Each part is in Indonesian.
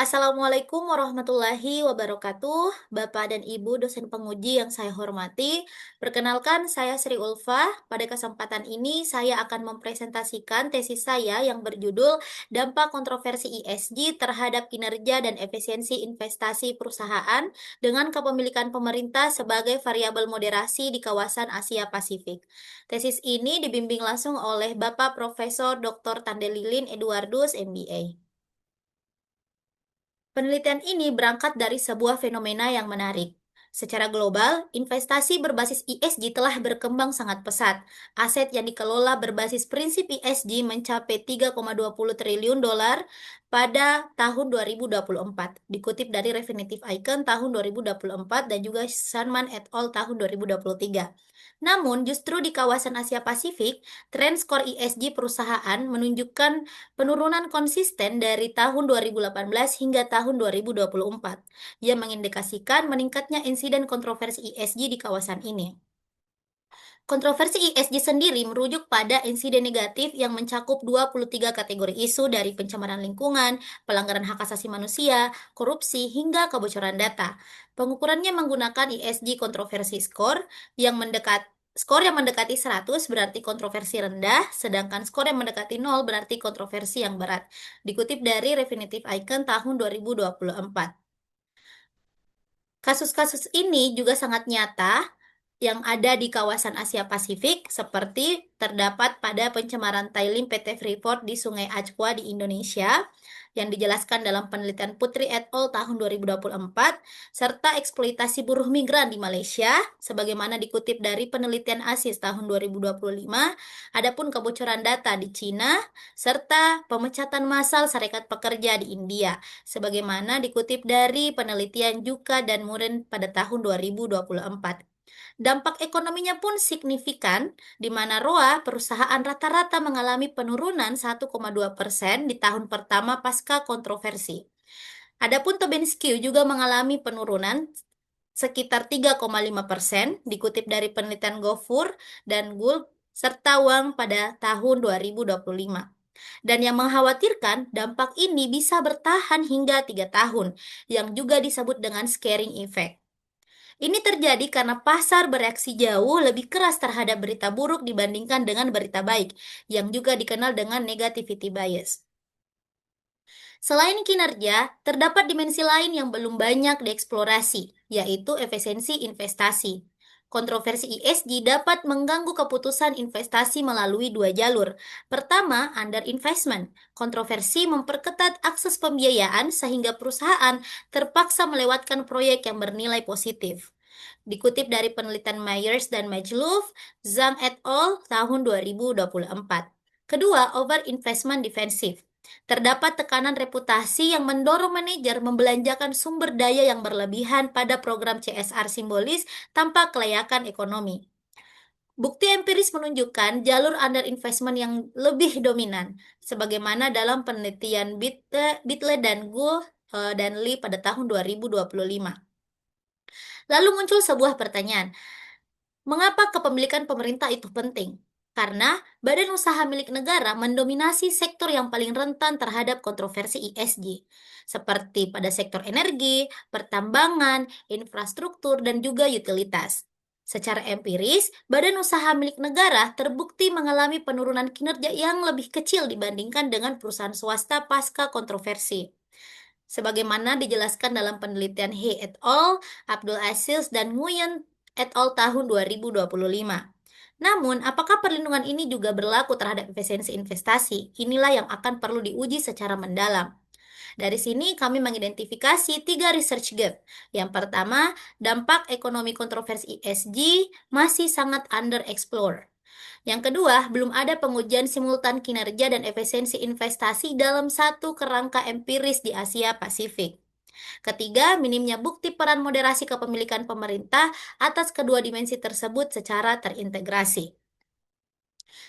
Assalamualaikum warahmatullahi wabarakatuh, Bapak dan Ibu dosen penguji yang saya hormati. Perkenalkan, saya Sri Ulfa. Pada kesempatan ini, saya akan mempresentasikan tesis saya yang berjudul Dampak Kontroversi ESG terhadap Kinerja dan Efisiensi Investasi Perusahaan dengan Kepemilikan Pemerintah sebagai Variabel Moderasi di Kawasan Asia Pasifik. Tesis ini dibimbing langsung oleh Bapak Profesor Dr. Tandelilin Eduardus, MBA. Penelitian ini berangkat dari sebuah fenomena yang menarik. Secara global, investasi berbasis ESG telah berkembang sangat pesat. Aset yang dikelola berbasis prinsip ESG mencapai 3,20 triliun dolar pada tahun 2024. Dikutip dari Refinitiv Icon tahun 2024 dan juga Sanman et al. Tahun 2023. Namun, justru di kawasan Asia Pasifik, tren skor ESG perusahaan menunjukkan penurunan konsisten dari tahun 2018 hingga tahun 2024 yang mengindikasikan meningkatnya insiden kontroversi ESG di kawasan ini. Kontroversi ESG sendiri merujuk pada insiden negatif yang mencakup 23 kategori isu dari pencemaran lingkungan, pelanggaran hak asasi manusia, korupsi, hingga kebocoran data. Pengukurannya menggunakan ESG kontroversi score yang mendekat Skor yang mendekati 100 berarti kontroversi rendah, sedangkan skor yang mendekati 0 berarti kontroversi yang berat. Dikutip dari Refinitiv Icon tahun 2024. Kasus-kasus ini juga sangat nyata yang ada di kawasan Asia Pasifik, seperti terdapat pada pencemaran tailing PT Freeport di Sungai Ajwa di Indonesia, yang dijelaskan dalam penelitian Putri et al. Tahun 2024, serta eksploitasi buruh migran di Malaysia, sebagaimana dikutip dari penelitian ASIS tahun 2025, adapun kebocoran data di Cina, serta pemecatan massal serikat pekerja di India, sebagaimana dikutip dari penelitian Juka dan Muren pada tahun 2024. Dampak ekonominya pun signifikan, di mana ROA perusahaan rata-rata mengalami penurunan 1,2% di tahun pertama pasca kontroversi. Adapun Tobin-Skew juga mengalami penurunan sekitar 3,5%, dikutip dari penelitian Gofur dan Gould serta Wang pada tahun 2025. Dan yang mengkhawatirkan, dampak ini bisa bertahan hingga 3 tahun, yang juga disebut dengan scaring effect. Ini terjadi karena pasar bereaksi jauh lebih keras terhadap berita buruk dibandingkan dengan berita baik, yang juga dikenal dengan negativity bias. Selain kinerja, terdapat dimensi lain yang belum banyak dieksplorasi, yaitu efisiensi investasi. Kontroversi ESG dapat mengganggu keputusan investasi melalui dua jalur. Pertama, underinvestment. Kontroversi memperketat akses pembiayaan sehingga perusahaan terpaksa melewatkan proyek yang bernilai positif. Dikutip dari penelitian Myers dan Majluf, Zhang et al. Tahun 2024. Kedua, overinvestment defensif. Terdapat tekanan reputasi yang mendorong manajer membelanjakan sumber daya yang berlebihan pada program CSR simbolis tanpa kelayakan ekonomi. Bukti empiris menunjukkan jalur underinvestment yang lebih dominan, sebagaimana dalam penelitian Bitle dan Gu dan Lee pada tahun 2025. Lalu muncul sebuah pertanyaan, mengapa kepemilikan pemerintah itu penting? Karena badan usaha milik negara mendominasi sektor yang paling rentan terhadap kontroversi ESG, seperti pada sektor energi, pertambangan, infrastruktur, dan juga utilitas. Secara empiris, badan usaha milik negara terbukti mengalami penurunan kinerja yang lebih kecil dibandingkan dengan perusahaan swasta pasca kontroversi. Sebagaimana dijelaskan dalam penelitian He et al., Abdul Aziz dan Nguyen et al. Tahun 2025. Namun, apakah perlindungan ini juga berlaku terhadap efisiensi investasi? Inilah yang akan perlu diuji secara mendalam. Dari sini kami mengidentifikasi 3 research gap. Yang pertama, dampak ekonomi kontroversi ESG masih sangat underexplored. Yang kedua, belum ada pengujian simultan kinerja dan efisiensi investasi dalam satu kerangka empiris di Asia Pasifik. Ketiga, minimnya bukti peran moderasi kepemilikan pemerintah atas kedua dimensi tersebut secara terintegrasi.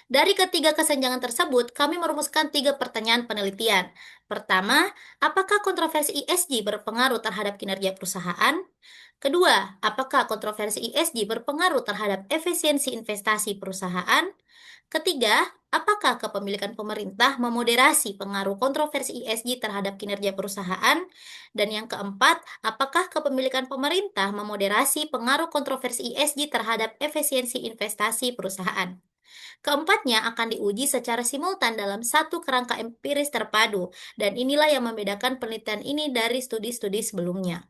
Dari ketiga kesenjangan tersebut, kami merumuskan tiga pertanyaan penelitian. Pertama, apakah kontroversi ESG berpengaruh terhadap kinerja perusahaan? Kedua, apakah kontroversi ESG berpengaruh terhadap efisiensi investasi perusahaan? Ketiga, apakah kepemilikan pemerintah memoderasi pengaruh kontroversi ESG terhadap kinerja perusahaan? Dan yang keempat, apakah kepemilikan pemerintah memoderasi pengaruh kontroversi ESG terhadap efisiensi investasi perusahaan? Keempatnya akan diuji secara simultan dalam satu kerangka empiris terpadu, dan inilah yang membedakan penelitian ini dari studi-studi sebelumnya.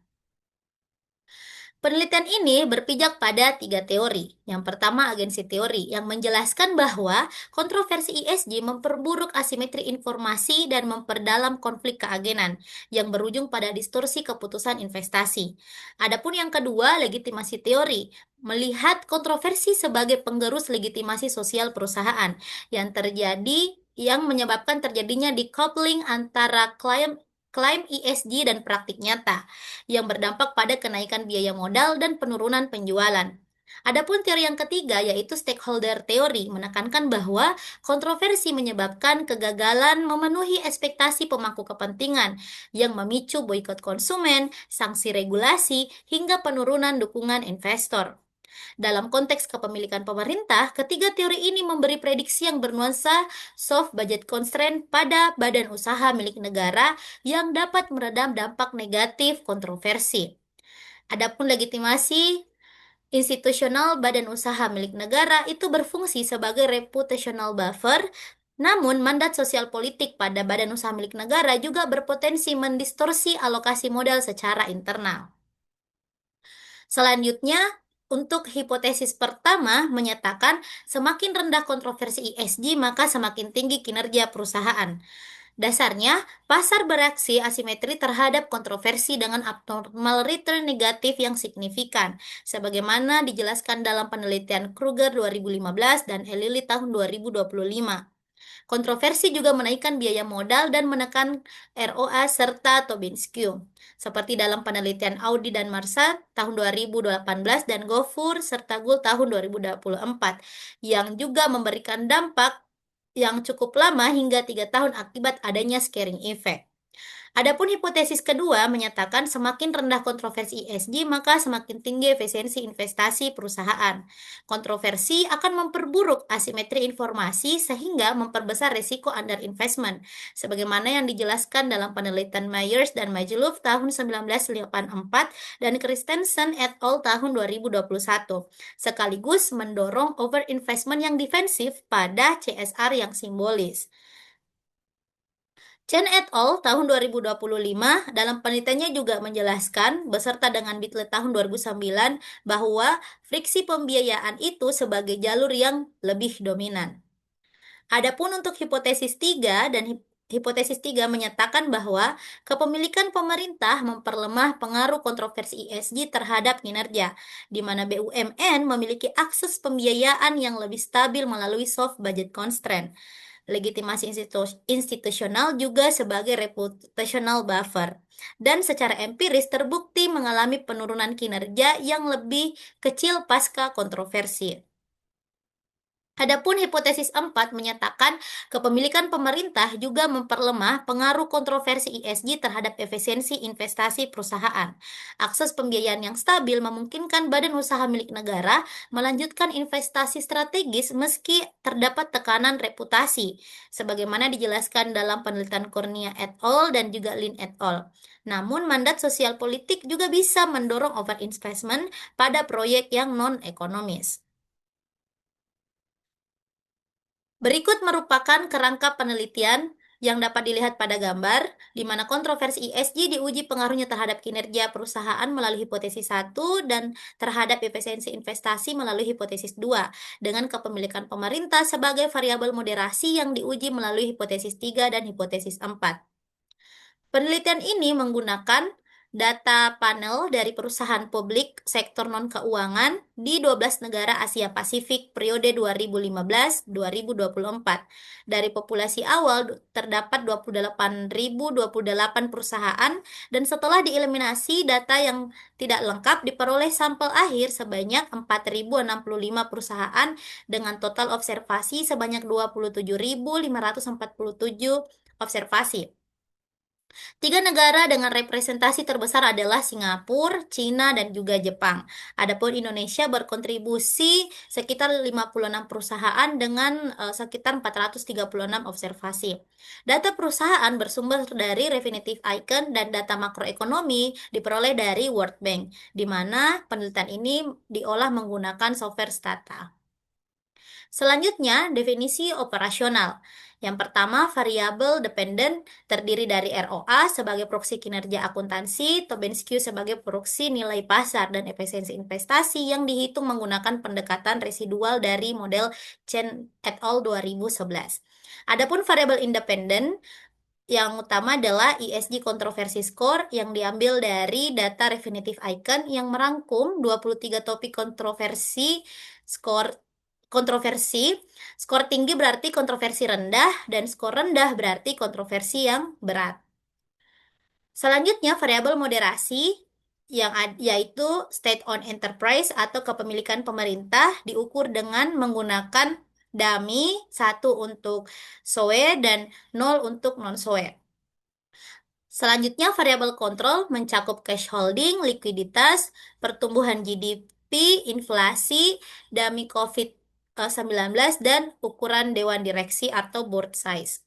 Penelitian ini berpijak pada tiga teori. Yang pertama, agensi teori, yang menjelaskan bahwa kontroversi ESG memperburuk asimetri informasi dan memperdalam konflik keagenan, yang berujung pada distorsi keputusan investasi. Adapun yang kedua, legitimasi teori, melihat kontroversi sebagai penggerus legitimasi sosial perusahaan, yang menyebabkan terjadinya decoupling antara klaim ESG dan praktik nyata yang berdampak pada kenaikan biaya modal dan penurunan penjualan. Adapun teori yang ketiga yaitu stakeholder teori menekankan bahwa kontroversi menyebabkan kegagalan memenuhi ekspektasi pemangku kepentingan yang memicu boikot konsumen, sanksi regulasi, hingga penurunan dukungan investor. Dalam konteks kepemilikan pemerintah, ketiga teori ini memberi prediksi yang bernuansa soft budget constraint pada badan usaha milik negara yang dapat meredam dampak negatif kontroversi. Adapun legitimasi institusional badan usaha milik negara itu berfungsi sebagai reputational buffer, namun mandat sosial politik pada badan usaha milik negara juga berpotensi mendistorsi alokasi modal secara internal. Selanjutnya, untuk hipotesis pertama menyatakan semakin rendah kontroversi ESG maka semakin tinggi kinerja perusahaan. Dasarnya, pasar bereaksi asimetri terhadap kontroversi dengan abnormal return negatif yang signifikan, sebagaimana dijelaskan dalam penelitian Kruger 2015 dan Elili tahun 2025. Kontroversi juga menaikkan biaya modal dan menekan ROA serta Tobin Skew, seperti dalam penelitian Audi dan Marsa tahun 2018 dan Gofur serta Gul tahun 2024, yang juga memberikan dampak yang cukup lama hingga 3 tahun akibat adanya scaring effect. Adapun hipotesis kedua menyatakan semakin rendah kontroversi ESG maka semakin tinggi efisiensi investasi perusahaan. Kontroversi akan memperburuk asimetri informasi sehingga memperbesar risiko underinvestment, sebagaimana yang dijelaskan dalam penelitian Myers dan Majalov tahun 1984 dan Christensen et al. Tahun 2021, sekaligus mendorong overinvestment yang defensif pada CSR yang simbolis. Chen et al. Tahun 2025 dalam penelitiannya juga menjelaskan beserta dengan Bitley tahun 2009 bahwa friksi pembiayaan itu sebagai jalur yang lebih dominan. Adapun untuk hipotesis 3 menyatakan bahwa kepemilikan pemerintah memperlemah pengaruh kontroversi ESG terhadap kinerja, di mana BUMN memiliki akses pembiayaan yang lebih stabil melalui soft budget constraint. Legitimasi institusional juga sebagai reputational buffer, dan secara empiris terbukti mengalami penurunan kinerja yang lebih kecil pasca kontroversi. Adapun hipotesis 4 menyatakan kepemilikan pemerintah juga memperlemah pengaruh kontroversi ESG terhadap efisiensi investasi perusahaan. Akses pembiayaan yang stabil memungkinkan badan usaha milik negara melanjutkan investasi strategis meski terdapat tekanan reputasi, sebagaimana dijelaskan dalam penelitian Cornia et al. Dan juga Lin et al. Namun, mandat sosial politik juga bisa mendorong overinvestment pada proyek yang non-ekonomis. Berikut merupakan kerangka penelitian yang dapat dilihat pada gambar, di mana kontroversi ESG diuji pengaruhnya terhadap kinerja perusahaan melalui hipotesis 1 dan terhadap efisiensi investasi melalui hipotesis 2, dengan kepemilikan pemerintah sebagai variabel moderasi yang diuji melalui hipotesis 3 dan hipotesis 4. Penelitian ini menggunakan data panel dari perusahaan publik sektor non-keuangan di 12 negara Asia Pasifik periode 2015-2024. Dari populasi awal terdapat 28.028 perusahaan dan setelah dieliminasi data yang tidak lengkap diperoleh sampel akhir sebanyak 4.065 perusahaan dengan total observasi sebanyak 27.547 observasi. Tiga negara dengan representasi terbesar adalah Singapura, Cina, dan juga Jepang. Adapun Indonesia berkontribusi sekitar 56 perusahaan dengan sekitar 436 observasi. Data perusahaan bersumber dari Refinitiv Icon dan data makroekonomi diperoleh dari World Bank, di mana penelitian ini diolah menggunakan software Stata. Selanjutnya, definisi operasional. Yang pertama, variable dependent terdiri dari ROA sebagai proksi kinerja akuntansi, Tobin-Skew sebagai proksi nilai pasar, dan efisiensi investasi yang dihitung menggunakan pendekatan residual dari model Chen et al. 2011. Adapun variable independent, yang utama adalah ESG Controversy Score yang diambil dari data Refinitiv Icon yang merangkum 23 topik kontroversi kontroversi. Skor tinggi berarti kontroversi rendah, dan skor rendah berarti kontroversi yang berat. Selanjutnya, variabel moderasi yaitu state-owned enterprise atau kepemilikan pemerintah diukur dengan menggunakan dummy 1 untuk SOE dan 0 untuk non-SOE. Selanjutnya, variabel kontrol mencakup cash holding, likuiditas, pertumbuhan GDP, inflasi, dummy COVID-19, dan ukuran dewan direksi atau board size.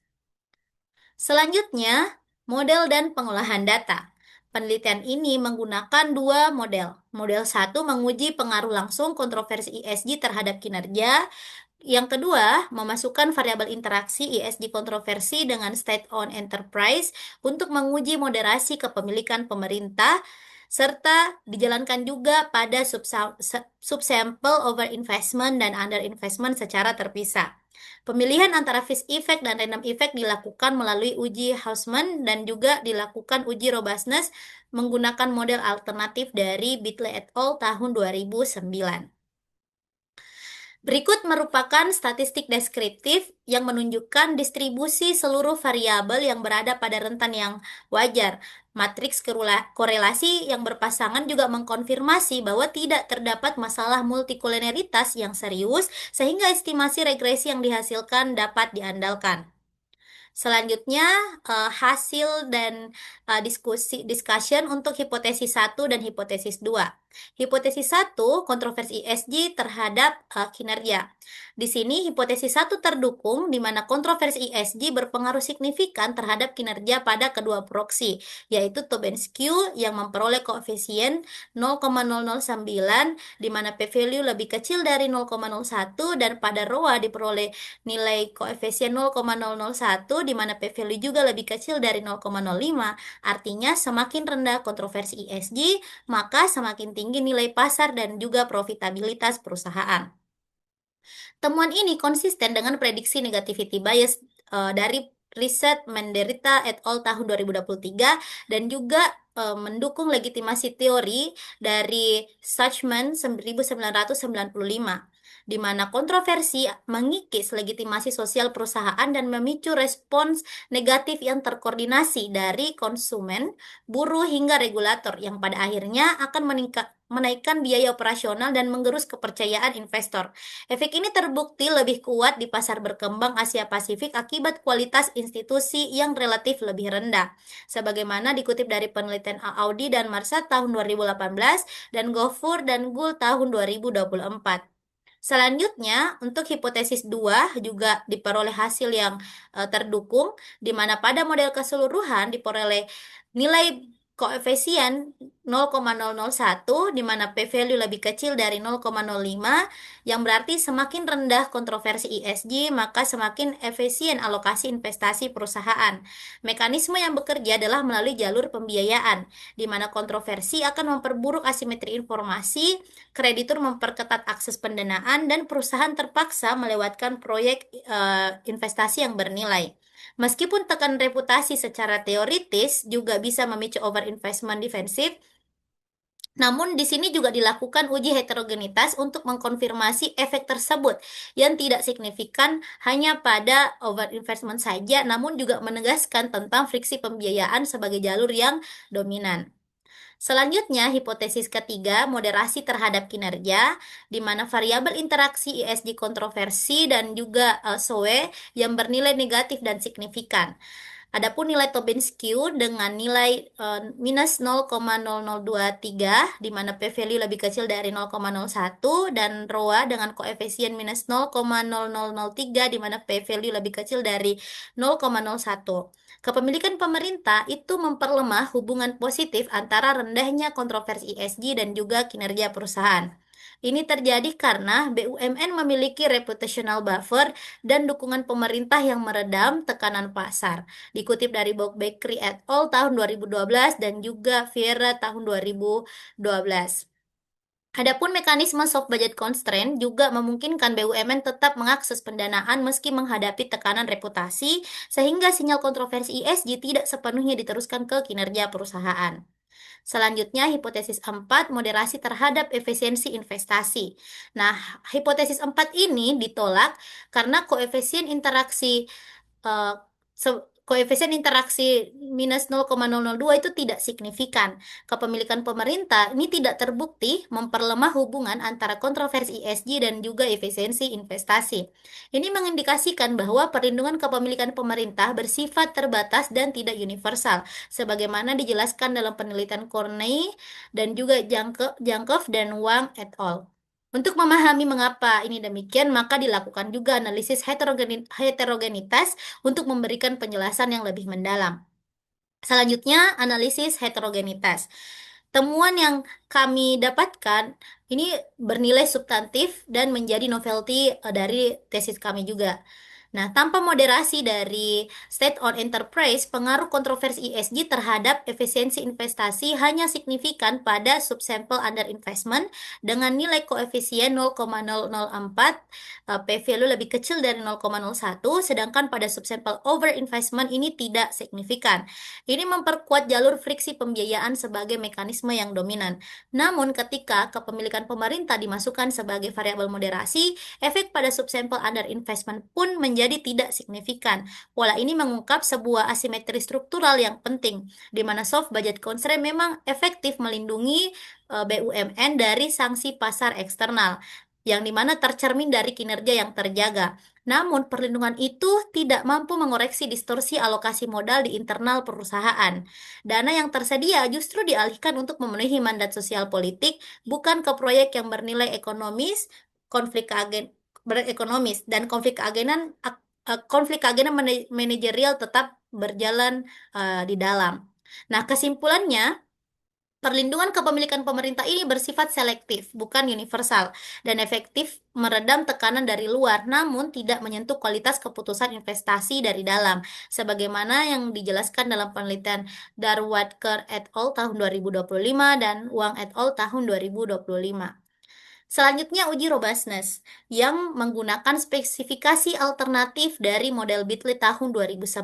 Selanjutnya, model dan pengolahan data. Penelitian ini menggunakan dua model. Model 1 menguji pengaruh langsung kontroversi ESG terhadap kinerja. Yang kedua, memasukkan variabel interaksi ESG kontroversi dengan state-owned enterprise untuk menguji moderasi kepemilikan pemerintah, serta dijalankan juga pada subsample overinvestment dan underinvestment secara terpisah. Pemilihan antara Fish effect dan random effect dilakukan melalui uji Hausman dan juga dilakukan uji robustness menggunakan model alternatif dari Bitley et al. Tahun 2009. Berikut merupakan statistik deskriptif yang menunjukkan distribusi seluruh variabel yang berada pada rentan yang wajar. Matriks korelasi yang berpasangan juga mengkonfirmasi bahwa tidak terdapat masalah multikolinialitas yang serius, sehingga estimasi regresi yang dihasilkan dapat diandalkan. Selanjutnya, hasil dan discussion untuk hipotesis 1 dan hipotesis 2. Hipotesis 1, kontroversi ESG terhadap kinerja. Di sini hipotesis 1 terdukung di mana kontroversi ESG berpengaruh signifikan terhadap kinerja pada kedua proksi, yaitu Tobin-Skew yang memperoleh koefisien 0,009 di mana p-value lebih kecil dari 0,01 dan pada ROA diperoleh nilai koefisien 0,001 di mana p-value juga lebih kecil dari 0,05. Artinya semakin rendah kontroversi ESG, maka semakin tinggi nilai pasar dan juga profitabilitas perusahaan. Temuan ini konsisten dengan prediksi negativity bias dari riset Menderita et al. Tahun 2023 dan juga mendukung legitimasi teori dari Suchman 1995, di mana kontroversi mengikis legitimasi sosial perusahaan dan memicu respons negatif yang terkoordinasi dari konsumen, buruh, hingga regulator yang pada akhirnya akan menaikkan biaya operasional dan menggerus kepercayaan investor. Efek ini terbukti lebih kuat di pasar berkembang Asia Pasifik akibat kualitas institusi yang relatif lebih rendah, sebagaimana dikutip dari penelitian Audi dan Marsat tahun 2018 dan Gofur dan Gul tahun 2024. Selanjutnya, untuk hipotesis 2 juga diperoleh hasil yang terdukung, di mana pada model keseluruhan diperoleh nilai koefisien 0,001 di mana p-value lebih kecil dari 0,05, yang berarti semakin rendah kontroversi ESG maka semakin efisien alokasi investasi perusahaan. Mekanisme yang bekerja adalah melalui jalur pembiayaan, di mana kontroversi akan memperburuk asimetri informasi, kreditur memperketat akses pendanaan, dan perusahaan terpaksa melewatkan proyek investasi yang bernilai. Meskipun tekanan reputasi secara teoritis juga bisa memicu overinvestment defensif, namun di sini juga dilakukan uji heterogenitas untuk mengkonfirmasi efek tersebut yang tidak signifikan hanya pada overinvestment saja, namun juga menegaskan tentang friksi pembiayaan sebagai jalur yang dominan. Selanjutnya, hipotesis ketiga, moderasi terhadap kinerja, di mana variabel interaksi ESG kontroversi dan juga SOE yang bernilai negatif dan signifikan. Adapun nilai Tobin skew dengan nilai minus 0,0023, di mana p-value lebih kecil dari 0,01, dan ROA dengan koefisien minus 0,0003, di mana p-value lebih kecil dari 0,01. Kepemilikan pemerintah itu memperlemah hubungan positif antara rendahnya kontroversi ESG dan juga kinerja perusahaan. Ini terjadi karena BUMN memiliki reputational buffer dan dukungan pemerintah yang meredam tekanan pasar. Dikutip dari Bob Bakery et al. Tahun 2012 dan juga Vieira tahun 2012. Adapun mekanisme soft budget constraint juga memungkinkan BUMN tetap mengakses pendanaan meski menghadapi tekanan reputasi, sehingga sinyal kontroversi ESG tidak sepenuhnya diteruskan ke kinerja perusahaan. Selanjutnya, hipotesis 4, moderasi terhadap efisiensi investasi. Nah, hipotesis 4 ini ditolak karena eh, koefisien interaksi minus 0,002 itu tidak signifikan. Kepemilikan pemerintah ini tidak terbukti memperlemah hubungan antara kontroversi ESG dan juga efisiensi investasi. Ini mengindikasikan bahwa perlindungan kepemilikan pemerintah bersifat terbatas dan tidak universal, sebagaimana dijelaskan dalam penelitian Corney dan juga Jangkov dan Wang et al. Untuk memahami mengapa ini demikian, maka dilakukan juga analisis heterogenitas untuk memberikan penjelasan yang lebih mendalam. Selanjutnya, analisis heterogenitas. Temuan yang kami dapatkan ini bernilai substantif dan menjadi novelty dari tesis kami juga. Nah, tanpa moderasi dari state-owned enterprise, pengaruh kontroversi ESG terhadap efisiensi investasi hanya signifikan pada subsample underinvestment dengan nilai koefisien 0,004, p-value lebih kecil dari 0,01, sedangkan pada subsample overinvestment ini tidak signifikan. Ini memperkuat jalur friksi pembiayaan sebagai mekanisme yang dominan. Namun, ketika kepemilikan pemerintah dimasukkan sebagai variabel moderasi, efek pada subsample underinvestment pun menjadi tidak signifikan. Pola ini mengungkap sebuah asimetri struktural yang penting, di mana soft budget constraint memang efektif melindungi BUMN dari sanksi pasar eksternal, yang dimana tercermin dari kinerja yang terjaga. Namun, perlindungan itu tidak mampu mengoreksi distorsi alokasi modal di internal perusahaan. Dana yang tersedia justru dialihkan untuk memenuhi mandat sosial politik, bukan ke proyek yang bernilai ekonomis, konflik keagen berekonomis, dan konflik keagenan manajerial tetap berjalan di dalam. Nah, kesimpulannya, perlindungan kepemilikan pemerintah ini bersifat selektif, bukan universal, dan efektif meredam tekanan dari luar, namun tidak menyentuh kualitas keputusan investasi dari dalam, sebagaimana yang dijelaskan dalam penelitian Darwadkar et al. Tahun 2025 dan Wang et al. Tahun 2025. Selanjutnya, uji robustness yang menggunakan spesifikasi alternatif dari model Bitly tahun 2009.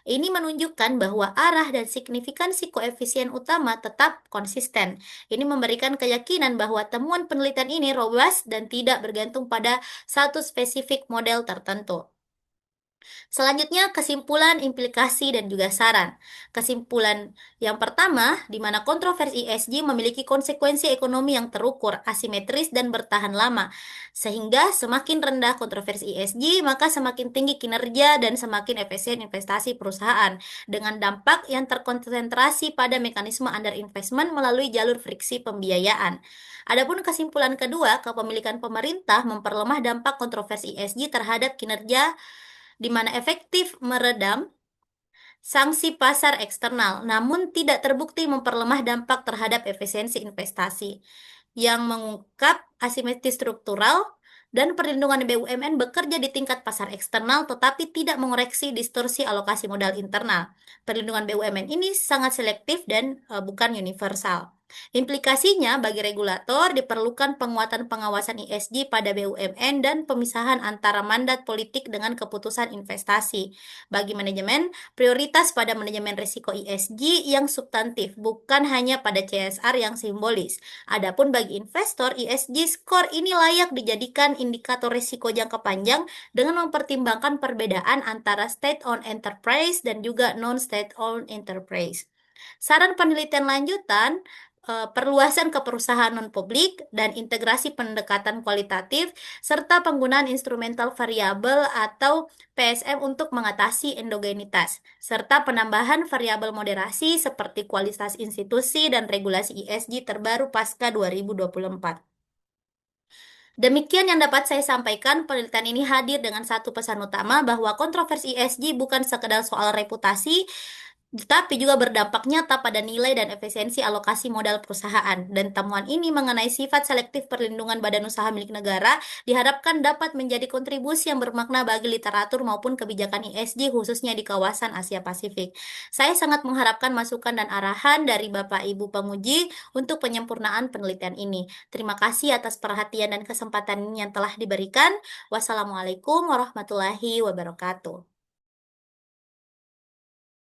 Ini menunjukkan bahwa arah dan signifikansi koefisien utama tetap konsisten. Ini memberikan keyakinan bahwa temuan penelitian ini robust dan tidak bergantung pada satu spesifik model tertentu. Selanjutnya, kesimpulan, implikasi, dan juga saran. Kesimpulan yang pertama, di mana kontroversi ESG memiliki konsekuensi ekonomi yang terukur, asimetris, dan bertahan lama. Sehingga semakin rendah kontroversi ESG, maka semakin tinggi kinerja dan semakin efisien investasi perusahaan, dengan dampak yang terkonsentrasi pada mekanisme underinvestment melalui jalur friksi pembiayaan. Adapun kesimpulan kedua, kepemilikan pemerintah memperlemah dampak kontroversi ESG terhadap kinerja, di mana efektif meredam sanksi pasar eksternal, namun tidak terbukti memperlemah dampak terhadap efisiensi investasi, yang mengungkap asimetri struktural dan perlindungan BUMN bekerja di tingkat pasar eksternal tetapi tidak mengoreksi distorsi alokasi modal internal. Perlindungan BUMN ini sangat selektif dan bukan universal. Implikasinya bagi regulator diperlukan penguatan pengawasan ESG pada BUMN dan pemisahan antara mandat politik dengan keputusan investasi. Bagi manajemen, prioritas pada manajemen risiko ESG yang substantif, bukan hanya pada CSR yang simbolis. Adapun bagi investor, ESG score ini layak dijadikan indikator risiko jangka panjang dengan mempertimbangkan perbedaan antara state-owned enterprise dan juga non-state-owned enterprise. Saran penelitian lanjutan, perluasan ke perusahaan non-publik dan integrasi pendekatan kualitatif, serta penggunaan instrumental variabel atau PSM untuk mengatasi endogenitas, serta penambahan variabel moderasi seperti kualitas institusi dan regulasi ESG terbaru pasca 2024. Demikian yang dapat saya sampaikan, penelitian ini hadir dengan satu pesan utama bahwa kontroversi ESG bukan sekedar soal reputasi, tetapi juga berdampak nyata pada nilai dan efisiensi alokasi modal perusahaan. Dan temuan ini mengenai sifat selektif perlindungan badan usaha milik negara diharapkan dapat menjadi kontribusi yang bermakna bagi literatur maupun kebijakan ESG khususnya di kawasan Asia Pasifik. Saya sangat mengharapkan masukan dan arahan dari Bapak Ibu penguji untuk penyempurnaan penelitian ini. Terima kasih atas perhatian dan kesempatan yang telah diberikan. Wassalamualaikum warahmatullahi wabarakatuh.